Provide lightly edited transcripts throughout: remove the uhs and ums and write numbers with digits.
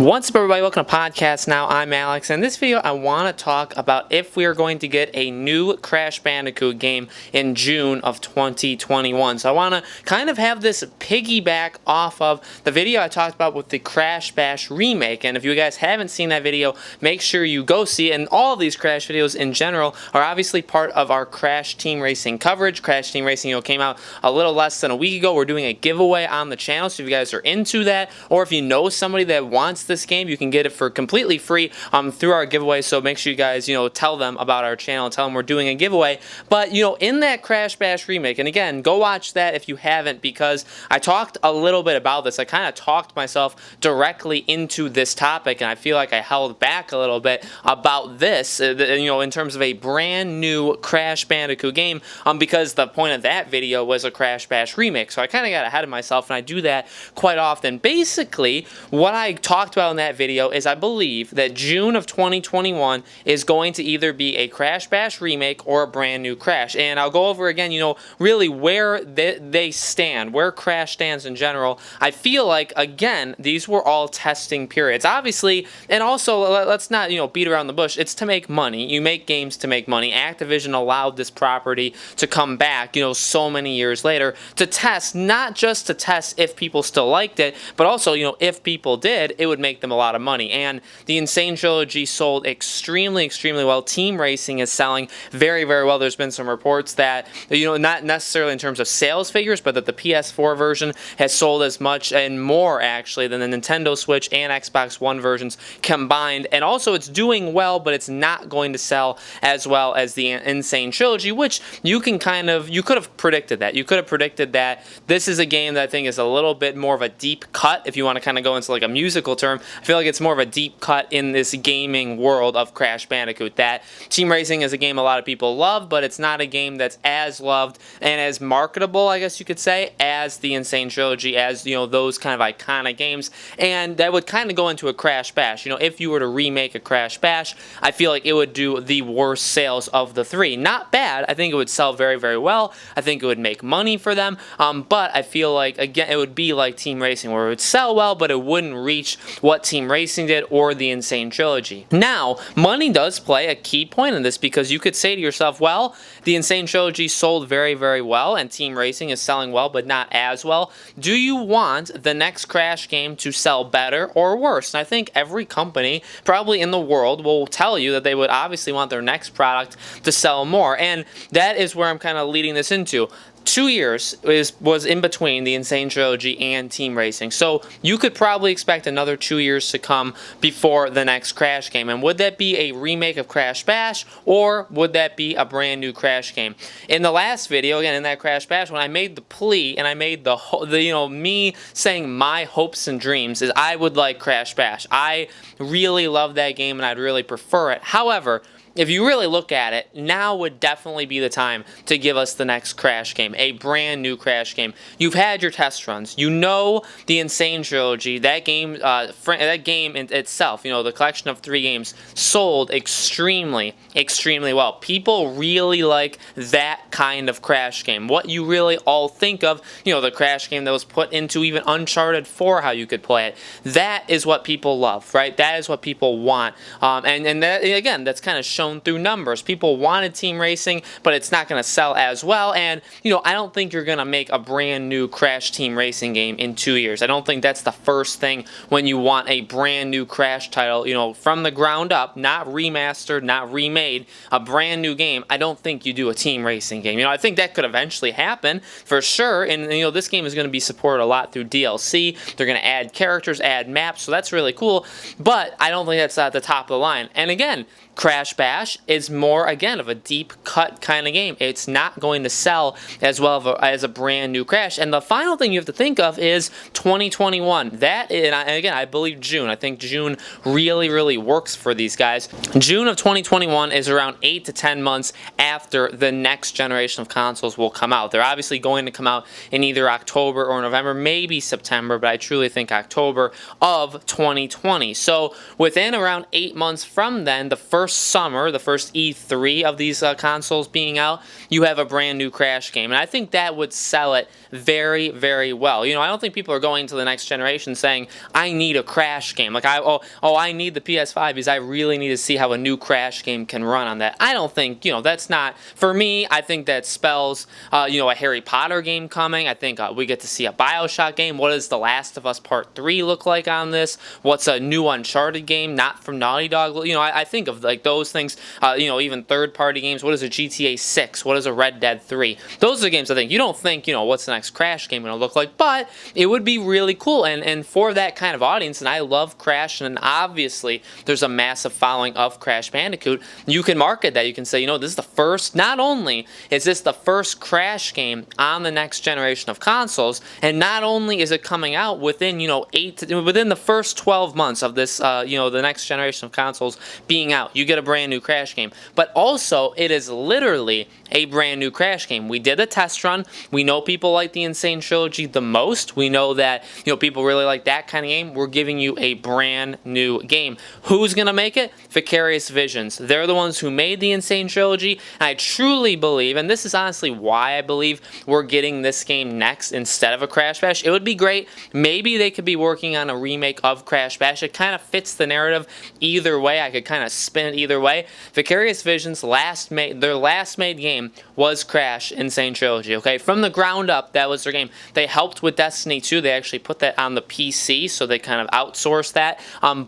What's up, everybody? Welcome to Podcast Now. I'm Alex, and in this video I want to talk about if we are going to get a new Crash Bandicoot game in June of 2021. So I want to kind of have this piggyback off of the video I talked about with the Crash Bash remake, and if you guys haven't seen that video, make sure you go see it. And all of these Crash videos in general are obviously part of our Crash Team Racing coverage. Crash Team Racing came out a little less than a week ago. We're doing a giveaway on the channel, so if you guys are into that, or if you know somebody that wants this game, you can get it for completely free through our giveaway. So make sure you guys tell them about our channel and tell them we're doing a giveaway. But in that Crash Bash remake, and again, go watch that if you haven't, because I talked a little bit about this. I kind of talked myself directly into this topic, and I feel like I held back a little bit about this in terms of a brand new Crash Bandicoot game, because the point of that video was a Crash Bash remake. So I kind of got ahead of myself, and I do that quite often. Basically, what I talked about in that video is I believe that June of 2021 is going to either be a Crash Bash remake or a brand new Crash. And I'll go over again, really where they stand, where Crash stands in general. I feel like, again, these were all testing periods. Obviously, and also, let's not, beat around the bush. It's to make money. You make games to make money. Activision allowed this property to come back, so many years later to test, not just to test if people still liked it, but also, if people did, it would make them a lot of money. And the Insane Trilogy sold extremely well. Team Racing is selling very well. There's been some reports that, not necessarily in terms of sales figures, but that the PS4 version has sold as much and more actually than the Nintendo Switch and Xbox One versions combined. And also it's doing well, but it's not going to sell as well as the Insane Trilogy, which you could have predicted that. You could have predicted that this is a game that I think is a little bit more of a deep cut, if you want to kind of go into like a musical term. I feel like it's more of a deep cut in this gaming world of Crash Bandicoot. That Team Racing is a game a lot of people love, but it's not a game that's as loved and as marketable, I guess you could say, as the Insane Trilogy, as those kind of iconic games. And that would kind of go into a Crash Bash. If you were to remake a Crash Bash, I feel like it would do the worst sales of the three. Not bad. I think it would sell very well. I think it would make money for them. But I feel like, again, it would be like Team Racing, where it would sell well, but it wouldn't reach what Team Racing did or the Insane Trilogy. Now, money does play a key point in this, because you could say to yourself, well, the Insane Trilogy sold very well, and Team Racing is selling well, but not as well. Do you want the next Crash game to sell better or worse? And I think every company probably in the world will tell you that they would obviously want their next product to sell more, and that is where I'm kind of leading this into. 2 years was in between the Insane Trilogy and Team Racing, so you could probably expect another 2 years to come before the next Crash game. And would that be a remake of Crash Bash, or would that be a brand new Crash game? In the last video, again, in that Crash Bash, when I made the plea and I made me saying my hopes and dreams is I would like Crash Bash. I really love that game and I'd really prefer it. However, if you really look at it, now would definitely be the time to give us the next Crash game, a brand new Crash game. You've had your test runs. The Insane Trilogy, that game in itself, the collection of 3 games, sold extremely well. People really like that kind of Crash game. What you really all think of, the Crash game that was put into even Uncharted 4, how you could play it. That is what people love, right? That is what people want. And that, again, that's kind of shown through numbers. People wanted Team Racing, but it's not going to sell as well. And I don't think you're going to make a brand new Crash Team Racing game in 2 years. I don't think that's the first thing when you want a brand new Crash title, from the ground up, not remastered, not remade, a brand new game. I don't think you do a Team Racing game. I think that could eventually happen for sure. And this game is going to be supported a lot through DLC. They're going to add characters, add maps, so that's really cool. But I don't think that's at the top of the line. And again, Crash Bash is more, again, of a deep cut kind of game. It's not going to sell as well as a brand new Crash. And the final thing you have to think of is 2021. That, and again, I believe June. I think June really works for these guys. June of 2021 is around 8 to 10 months after the next generation of consoles will come out. They're obviously going to come out in either October or November, maybe September, but I truly think October of 2020. So within around 8 months from then, the first summer, the first E3 of these consoles being out, you have a brand new Crash game. And I think that would sell it very, very well. I don't think people are going to the next generation saying, I need a Crash game. Like, I need the PS5 because I really need to see how a new Crash game can run on that. I don't think, that's not, for me, I think that spells, a Harry Potter game coming. I think we get to see a BioShock game. What does The Last of Us Part 3 look like on this? What's a new Uncharted game, not from Naughty Dog? I think of like those things, even third-party games. What is a GTA 6? What is a Red Dead 3? Those are the games I think. You don't think, what's the next Crash game going to look like, but it would be really cool. And for that kind of audience, and I love Crash, and obviously there's a massive following of Crash Bandicoot, you can market that. You can say, this is the first, not only is this the first Crash game on the next generation of consoles, and not only is it coming out within, within the first 12 months of this, the next generation of consoles being out, you get a brand new Crash game, but also it is literally a brand new Crash game. We did a test run. We know people like the Insane Trilogy the most. We know that, people really like that kind of game. We're giving you a brand new game. Who's going to make it? Vicarious Visions. They're the ones who made the Insane Trilogy, and I truly believe, and this is honestly why I believe we're getting this game next instead of a Crash Bash. It would be great. Maybe they could be working on a remake of Crash Bash. It kind of fits the narrative either way. I could kind of spin it either way. Vicarious Visions' their last made game was Crash Insane Trilogy, okay? From the ground up, that was their game. They helped with Destiny 2. They actually put that on the PC, so they kind of outsourced that.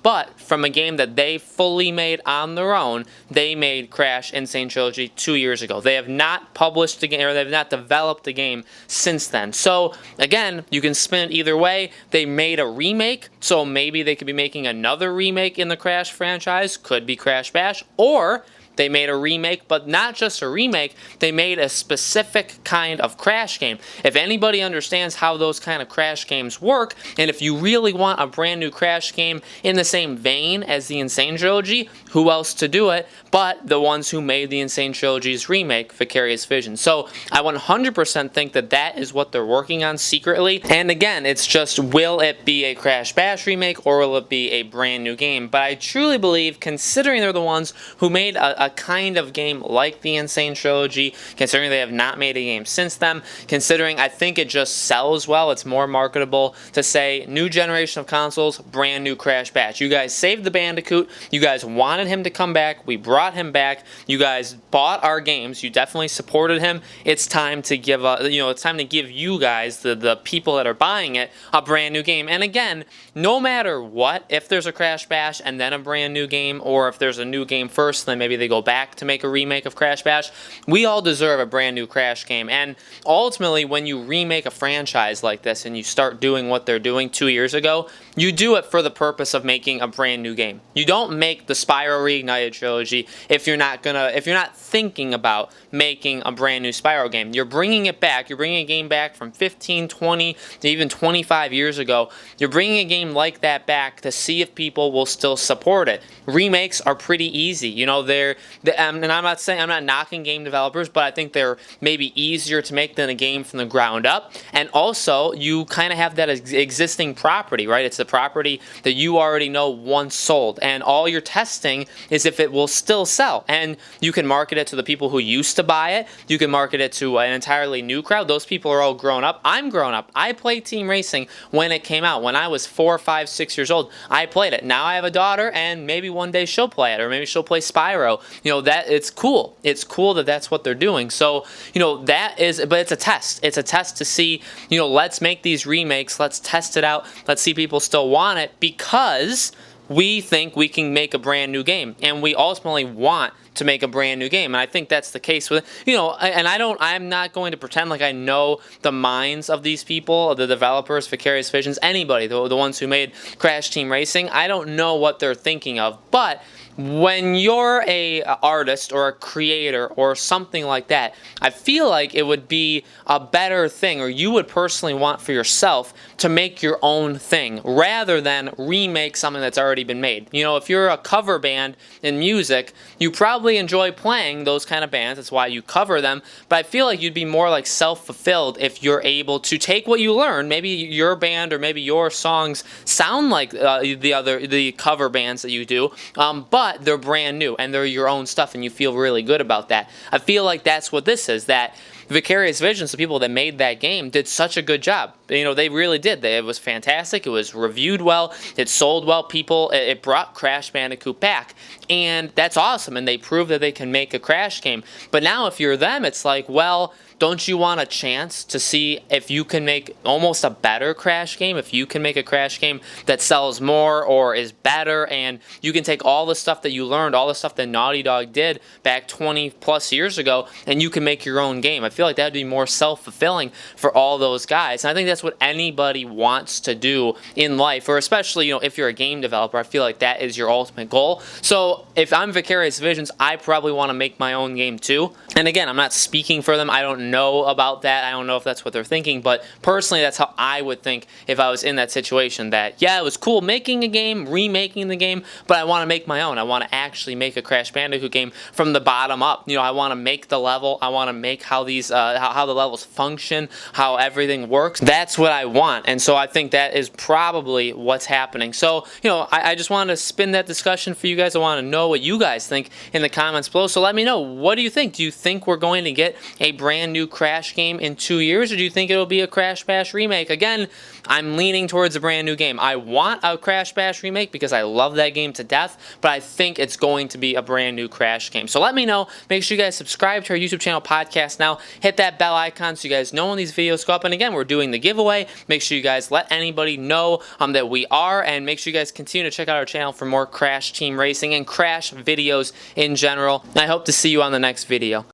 But from a game that they fully made on their own, they made Crash Insane Trilogy 2 years ago. They have not published the game, or they have not developed the game since then. So, again, you can spin it either way. They made a remake, so maybe they could be making another remake in the Crash franchise. Could be Crash Bash, or they made a remake, but not just a remake, they made a specific kind of Crash game. If anybody understands how those kind of Crash games work, and if you really want a brand new Crash game in the same vein as the Insane Trilogy, who else to do it but the ones who made the Insane Trilogy's remake, Vicarious Visions. So I 100% think that that is what they're working on secretly. And again, it's just, will it be a Crash Bash remake, or will it be a brand new game? But I truly believe, considering they're the ones who made a kind of game like the Insane Trilogy, considering they have not made a game since then, considering I think it just sells well, it's more marketable to say, new generation of consoles, brand new Crash Bash. You guys saved the Bandicoot, you guys wanted him to come back, we brought him back, you guys bought our games, you definitely supported him, it's time to give it's time to give you guys, the people that are buying it, a brand new game. And again, no matter what, if there's a Crash Bash and then a brand new game, or if there's a new game first, then maybe they go back to make a remake of Crash Bash, we all deserve a brand new Crash game. And ultimately, when you remake a franchise like this and you start doing what they're doing 2 years ago, you do it for the purpose of making a brand new game. You don't make the Spyro Reignited trilogy if you're not thinking about making a brand new Spyro game. You're bringing it back. You're bringing a game back from 15, 20, to even 25 years ago. You're bringing a game like that back to see if people will still support it. Remakes are pretty easy. And I'm not knocking game developers, but I think they're maybe easier to make than a game from the ground up. And also, you kind of have that existing property, right? It's the property that you already know once sold, and all you're testing is if it will still sell. And you can market it to the people who used to buy it. You can market it to an entirely new crowd. Those people are all grown up. I'm grown up. I played Team Racing when it came out. When I was 4, 5, 6 years old, I played it. Now I have a daughter, and maybe one day she'll play it, or maybe she'll play Spyro. That it's cool. It's cool that that's what they're doing. So, but it's a test. It's a test to see, let's make these remakes. Let's test it out. Let's see people still want it, because we think we can make a brand new game, and we ultimately want to make a brand new game. And I think that's the case with, and I'm not going to pretend like I know the minds of these people, the developers, Vicarious Visions, anybody, the ones who made Crash Team Racing. I don't know what they're thinking of, but when you're a artist or a creator or something like that, I feel like it would be a better thing, or you would personally want for yourself to make your own thing rather than remake something that's already been made. If you're a cover band in music, you probably enjoy playing those kind of bands. That's why you cover them. But I feel like you'd be more like self-fulfilled if you're able to take what you learn. Maybe your band or maybe your songs sound like the cover bands that you do, but but they're brand new and they're your own stuff and you feel really good about that. I feel like that's what this is, that Vicarious Visions, the people that made that game, did such a good job. You know, they really did. It was fantastic. It was reviewed well. It sold well. It brought Crash Bandicoot back. And that's awesome. And they proved that they can make a Crash game. But now if you're them, it's like, well, don't you want a chance to see if you can make almost a better Crash game? If you can make a Crash game that sells more or is better, and you can take all the stuff that you learned, all the stuff that Naughty Dog did back 20 plus years ago, and you can make your own game. I feel like that would be more self-fulfilling for all those guys. And I think that's what anybody wants to do in life, or especially, you know, if you're a game developer, I feel like that is your ultimate goal. So if I'm Vicarious Visions, I probably want to make my own game too. And again, I'm not speaking for them. I don't know about that. I don't know if that's what they're thinking, but personally, that's how I would think if I was in that situation. That, yeah, it was cool making a game, remaking the game, but I want to make my own. I want to actually make a Crash Bandicoot game from the bottom up. You know, I want to make the level. I want to make how these how the levels function, how everything works. That's what I want, and so I think that is probably what's happening. So, you know, I just wanted to spin that discussion for you guys. I want to know what you guys think in the comments below. So let me know. What do you think? Do you think we're going to get a brand new Crash game in 2 years, or do you think it'll be a Crash Bash remake? Again, I'm leaning towards a brand new game. I want a Crash Bash remake because I love that game to death, but I think it's going to be a brand new Crash game. So let me know. Make sure you guys subscribe to our YouTube channel, Podcast Now. Hit that bell icon so you guys know when these videos go up. And again, we're doing the giveaway. Make sure you guys let anybody know that we are, and make sure you guys continue to check out our channel for more Crash Team Racing and Crash videos in general. And I hope to see you on the next video.